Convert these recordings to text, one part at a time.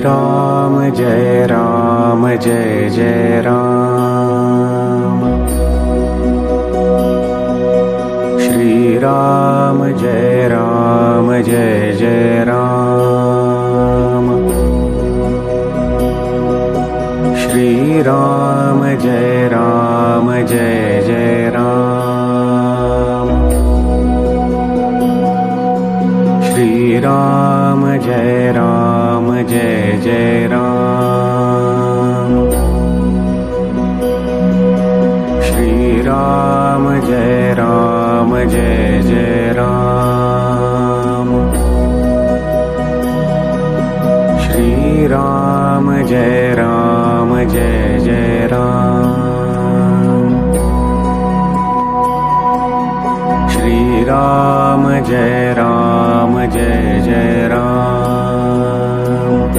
Ram Jai Jai Ram. Shri Ram Jai Jai Ram. Shri Ram Jai Jai Ram. Shri Ram Jai Jai Ram. Shri Ram Jai Jai Ram. Shri Ram Jai Jai Ram. Shri Ram Jai Jai Ram.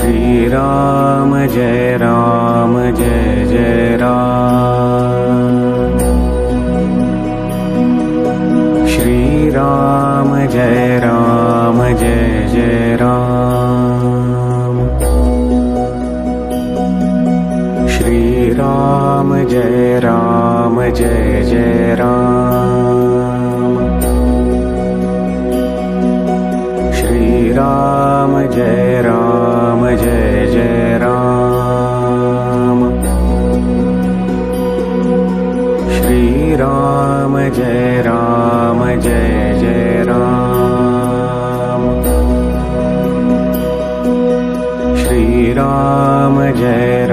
Shri Ram Jai Jai Ram. Shri Ram Jai Jai Ram. Shri Ram Jai Jai Ram. Shri Ram Jai Jai Ram. Shri Ram Jai Jai Ram. Shri Ram Jai